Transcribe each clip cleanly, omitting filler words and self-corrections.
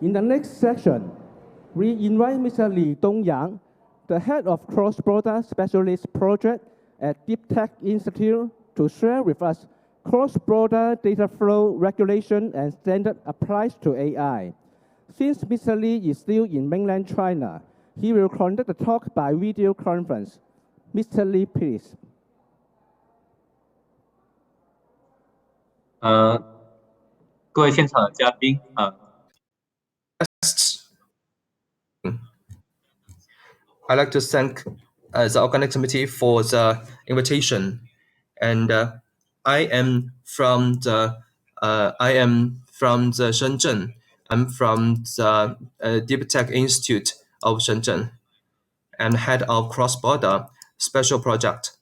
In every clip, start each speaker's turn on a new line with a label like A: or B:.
A: In the next section, we invite Mr. Li Dongyang, the head of Cross-Border Specialist Project at Deep Tech Institute, to share with us cross-border data flow regulation and standard applies to AI. Since Mr. Li is still in mainland China, he will conduct the talk by video conference. Mr. Li, please.
B: 各位现场的嘉宾
C: I'd like to thank the organic committee for the invitation, and I am from the Shenzhen. I'm from the Deep Tech Institute of Shenzhen, and head of cross-border special project.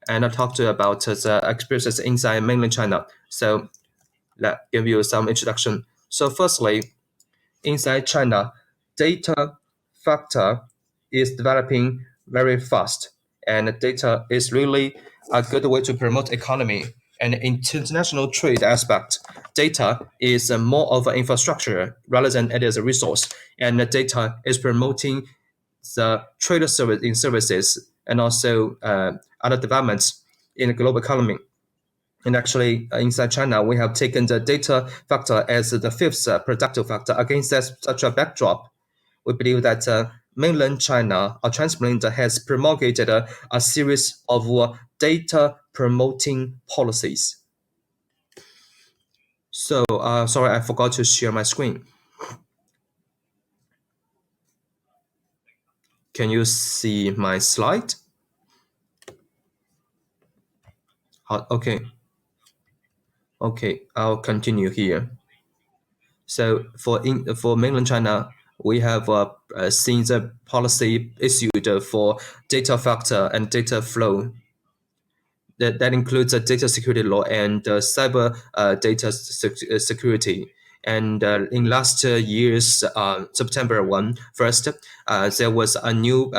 C: And I'll talk to you about the experiences inside mainland China. So let's give you some introduction. So firstly, inside China, data factor is developing very fast, and data is really a good way to promote economy. And in international trade aspect, data is more of an infrastructure rather than it is a resource. And the data is promoting the trade services and also other developments in the global economy. And actually, inside China, we have taken the data factor as the fifth productive factor. Against such a backdrop, we believe that mainland China, or transparent, has promulgated a series of data promoting policies. So, sorry, I forgot to share my screen. Can you see my slide? Okay. Okay, I'll continue here. So for mainland China, we have seen the policy issued for data factor and data flow. That includes the data security law and cyber data security. And in last year's September 1st, there was a new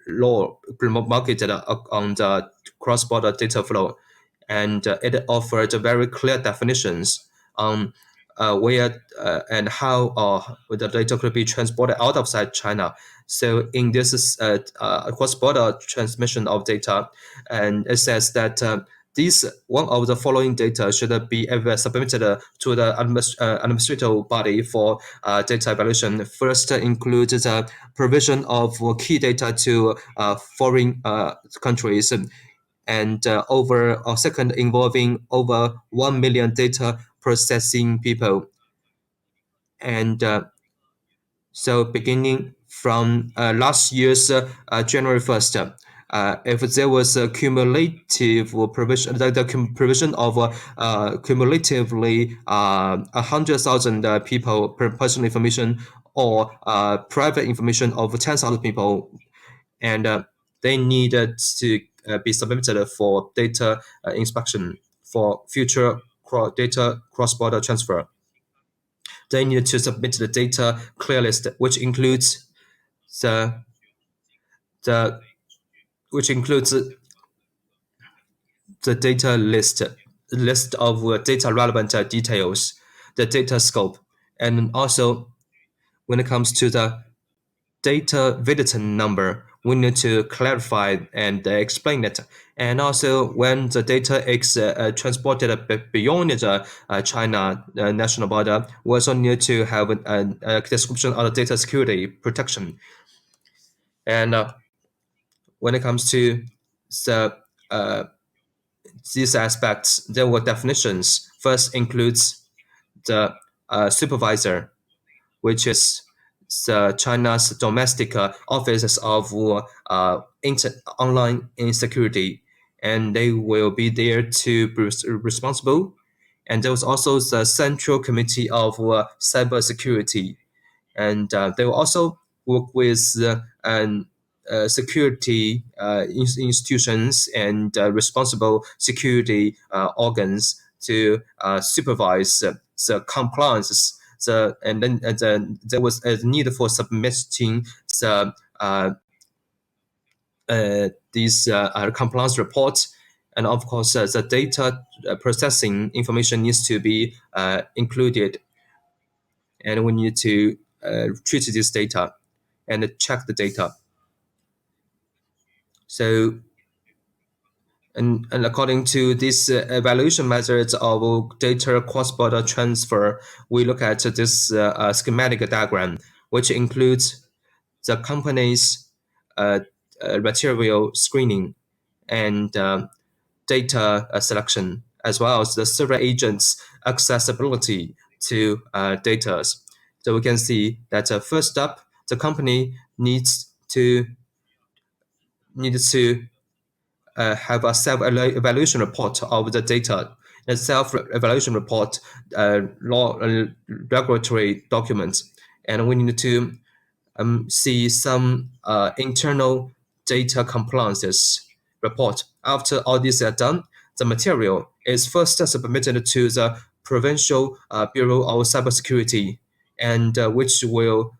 C: law promulgated on the cross-border data flow, and it offered very clear definitions on where and how the data could be transported outside China. So in this cross-border transmission of data, and it says that one of the following data should be submitted to the administrative body for data evaluation. First includes the provision of key data to foreign countries, and second involving over 1 million data processing people. And so beginning from last year's January 1st, if there was a cumulative provision, the provision of cumulatively 100,000 people per personal information or private information of 10,000 people, and they needed to be submitted for data inspection for future data cross-border transfer. They need to submit the data clear list, which includes the data list of data relevant details, the data scope, and also when it comes to the data visitor number, we need to clarify and explain it. And also, when the data is transported beyond the China national border, we also need to have a description of the data security protection. And when it comes to these aspects, there were definitions. First includes the supervisor, which is China's domestic offices of online insecurity, and they will be there to be responsible. And there was also the Central Committee of Cybersecurity, and they will also work with security institutions and responsible security organs to supervise the compliance. And then there was a need for submitting these compliance reports, and of course the data processing information needs to be included. and we need to treat this data and check the data. So, and according to this evaluation methods of data cross-border transfer, we look at this schematic diagram, which includes the company's material screening and data selection, as well as the server agents' accessibility to data. So we can see that first up, the company needs to have a self-evaluation report of the data. The self-evaluation report, law regulatory documents, and we need to see some internal data compliances report. After all these are done, the material is first submitted to the Provincial Bureau of Cybersecurity, and which will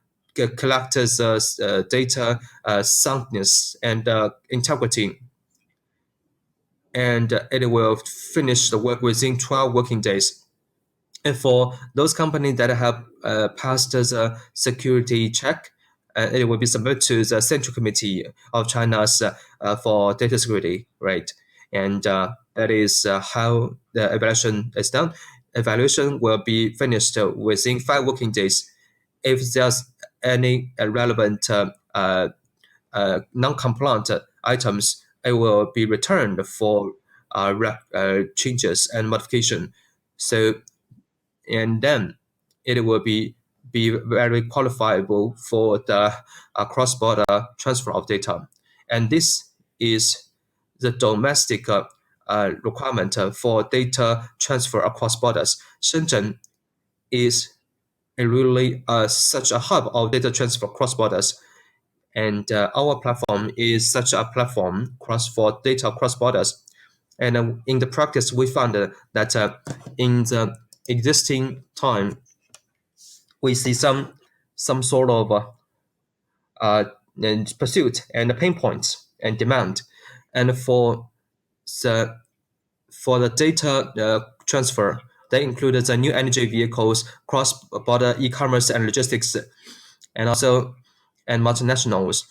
C: collect the data soundness and integrity, and it will finish the work within 12 working days. And for those companies that have passed the security check, it will be submitted to the Central Committee of China's for data security, right? And that is how the evaluation is done. Evaluation will be finished within 5 working days. If there's any relevant non-compliant items, it will be returned for changes and modification. So, and then it will be very qualifiable for the cross-border transfer of data. And this is the domestic requirement for data transfer across borders. Shenzhen is really such a hub of data transfer across borders. And our platform is such a platform for data cross borders. And in the practice, we found that in the existing time, we see some sort of pursuit and pain points and demand. And for the data transfer, they included the new energy vehicles, cross-border e-commerce and logistics, and also multinationals.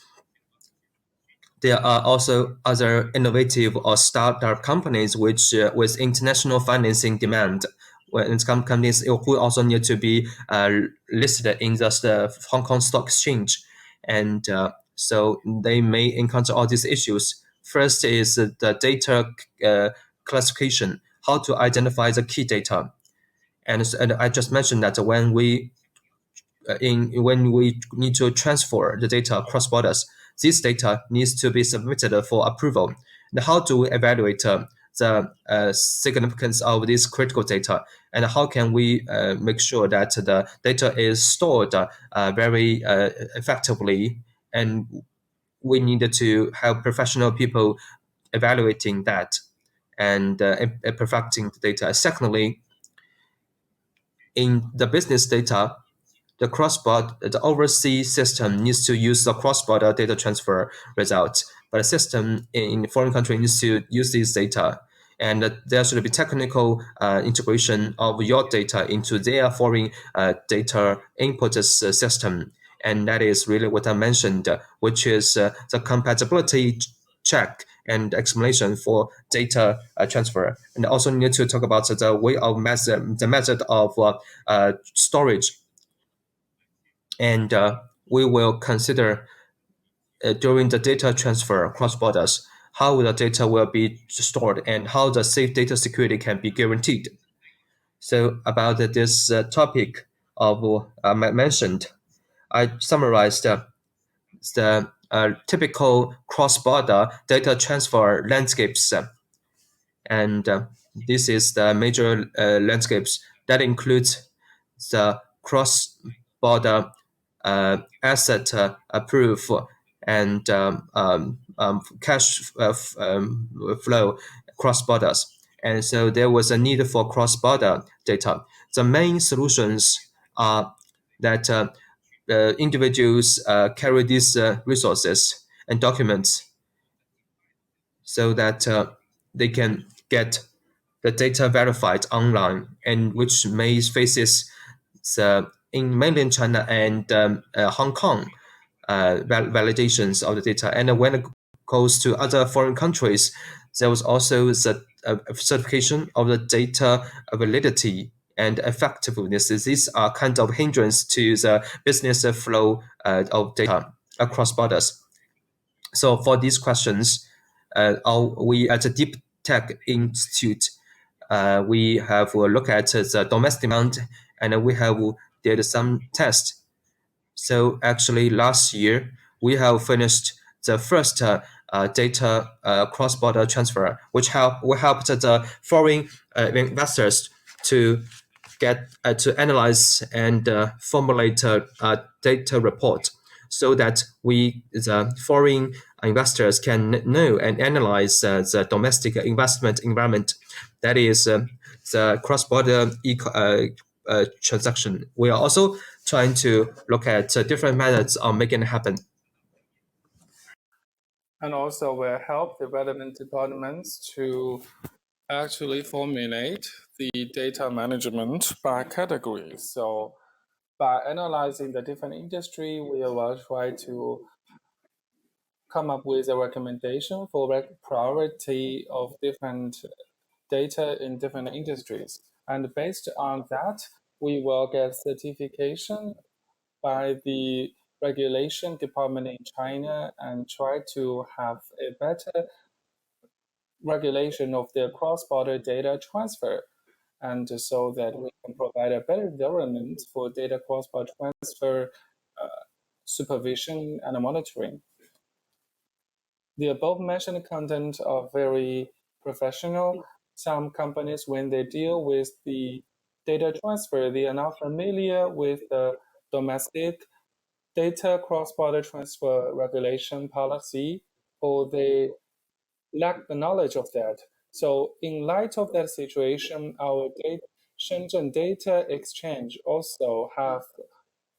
C: There are also other innovative or startup companies which with international financing demand. When some companies who also need to be listed in the Hong Kong Stock Exchange, and so they may encounter all these issues. First is the data classification, how to identify the key data, and I just mentioned that when we need to transfer the data across borders, this data needs to be submitted for approval. And how do we evaluate the significance of this critical data, and how can we make sure that the data is stored very effectively? And we need to have professional people evaluating that and perfecting the data. Secondly, in the business data, the overseas system needs to use the cross-border data transfer result, but the system in foreign country needs to use this data, and there should be technical integration of your data into their foreign data input system, and that is really what I mentioned, which is the compatibility check and explanation for data transfer. And also need to talk about the way of the method of storage. And we will consider during the data transfer across borders, how the data will be stored and how the safe data security can be guaranteed. So about this topic of mentioned, I summarized the typical cross-border data transfer landscapes, and this is the major landscapes that includes the cross-border asset proof and cash flow cross borders. And so there was a need for cross-border data. The main solutions are that individuals carry these resources and documents so that they can get the data verified online, and which may faces the in mainland China and Hong Kong validations of the data. And when it goes to other foreign countries, there was also the certification of the data validity and effectiveness. These are kind of hindrance to the business flow of data across borders. So for these questions, we at the Deep Tech Institute, we have a look at the domestic demand, and we have did some tests. So actually, last year we have finished the first data cross-border transfer, which helped the foreign investors to get to analyze and formulate a data report, so that the foreign investors can know and analyze the domestic investment environment. That is the cross-border transaction. We are also trying to look at different methods of making it happen.
D: And also will help the relevant departments to actually formulate the data management by categories. So by analyzing the different industry, we will try to come up with a recommendation for priority of different data in different industries. And based on that, we will get certification by the regulation department in China and try to have a better regulation of the cross-border data transfer, and so that we can provide a better environment for data cross-border transfer supervision and monitoring. The above mentioned content are very professional. Some companies, when they deal with the data transfer, they are not familiar with the domestic data cross-border transfer regulation policy, or they lack the knowledge of that. So in light of that situation, our Shenzhen Data Exchange also have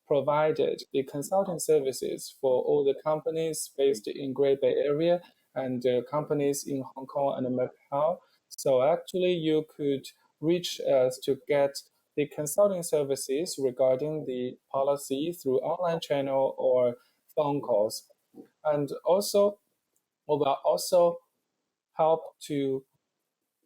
D: provided the consulting services for all the companies based in Great Bay Area and companies in Hong Kong and Macau. So actually you could reach us to get the consulting services regarding the policy through online channel or phone calls. And also, we will also help to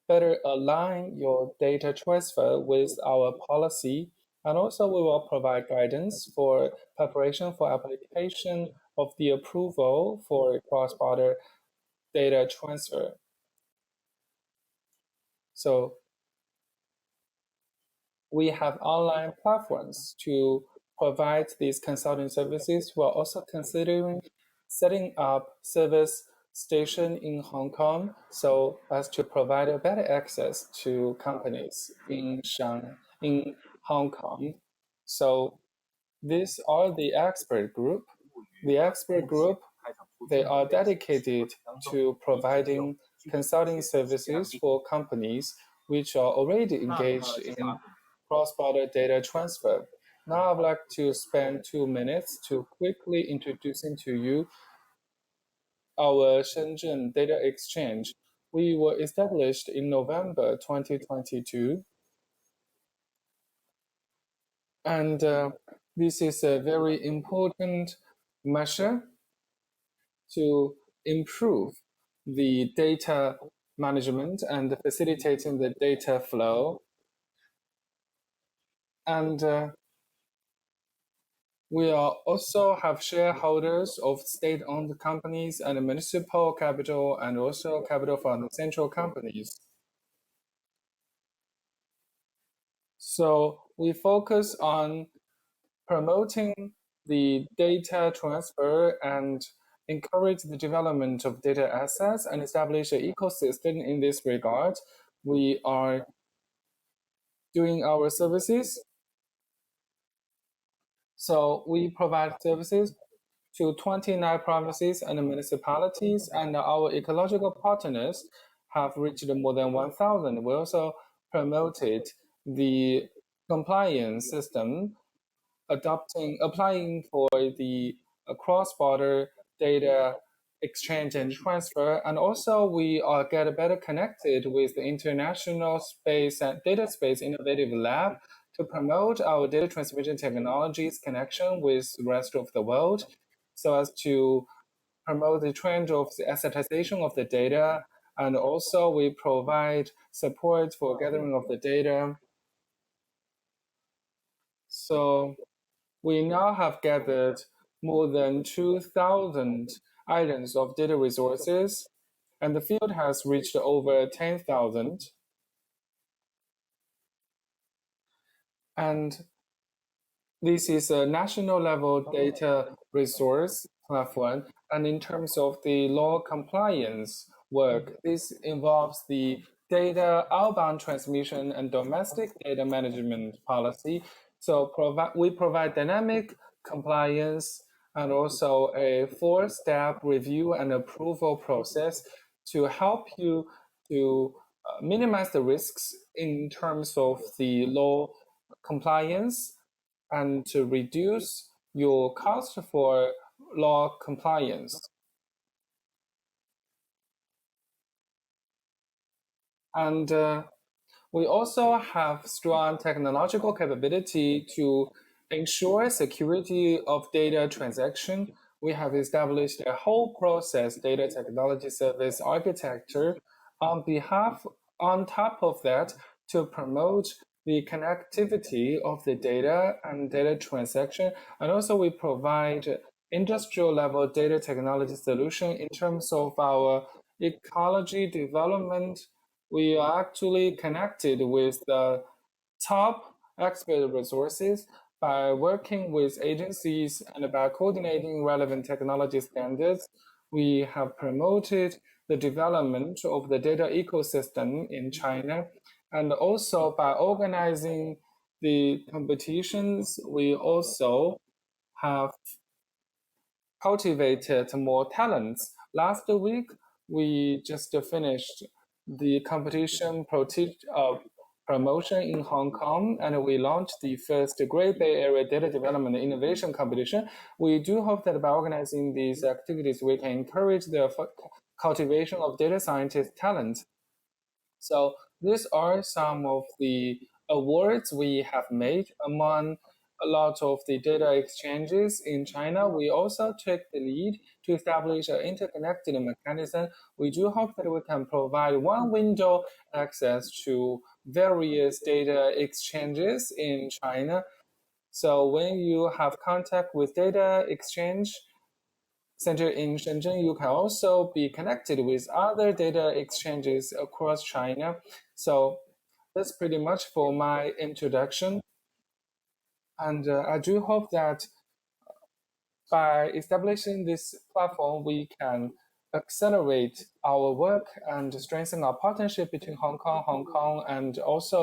D: better align your data transfer with our policy. And also we will provide guidance for preparation for application of the approval for cross-border data transfer. So we have online platforms to provide these consulting services. We're also considering setting up service station in Hong Kong so as to provide a better access to companies in Hong Kong. So these are the expert group. The expert group, they are dedicated to providing consulting services for companies which are already engaged in cross-border data transfer. Now I would like to spend 2 minutes to quickly introducing to you our Shenzhen Data Exchange. We were established in November 2022, and this is a very important measure to improve the data management and facilitating the data flow. And we are also have shareholders of state-owned companies and municipal capital, and also capital from central companies. So we focus on promoting the data transfer and encourage the development of data assets and establish an ecosystem in this regard. We are doing our services. So we provide services to 29 provinces and municipalities, and our ecological partners have reached more than 1,000. We also promoted the compliance system, applying for the cross-border data exchange and transfer, and also we are get better connected with the international space and data space innovative lab to promote our data transmission technologies connection with the rest of the world, so as to promote the trend of the assetization of the data, and also we provide support for gathering of the data. So we now have gathered more than 2,000 items of data resources, and the field has reached over 10,000. And this is a national level data resource platform. And in terms of the law compliance work, this involves the data outbound transmission and domestic data management policy. So we provide dynamic compliance and also a 4-step review and approval process to help you to minimize the risks in terms of the law compliance and to reduce your cost for law compliance. And we also have strong technological capability to ensure security of data transaction. We have established a whole process data technology service architecture on top of that to promote the connectivity of the data and data transaction. And also we provide industrial level data technology solution in terms of our ecology development. We are actually connected with the top expert resources by working with agencies and by coordinating relevant technology standards. We have promoted the development of the data ecosystem in China, and also by organizing the competitions, we also have cultivated more talents. Last week, we just finished the competition promotion in Hong Kong, and we launched the first Great Bay Area Data Development Innovation Competition. We do hope that by organizing these activities, we can encourage the cultivation of data scientist talent. So these are some of the awards we have made among a lot of the data exchanges in China. We also took the lead to establish an interconnected mechanism. We do hope that we can provide one window access to various data exchanges in China. So when you have contact with data exchange center in Shenzhen, you can also be connected with other data exchanges across China. So that's pretty much for my introduction. And I do hope that by establishing this platform, we can accelerate our work and strengthen our partnership between Hong Kong, and also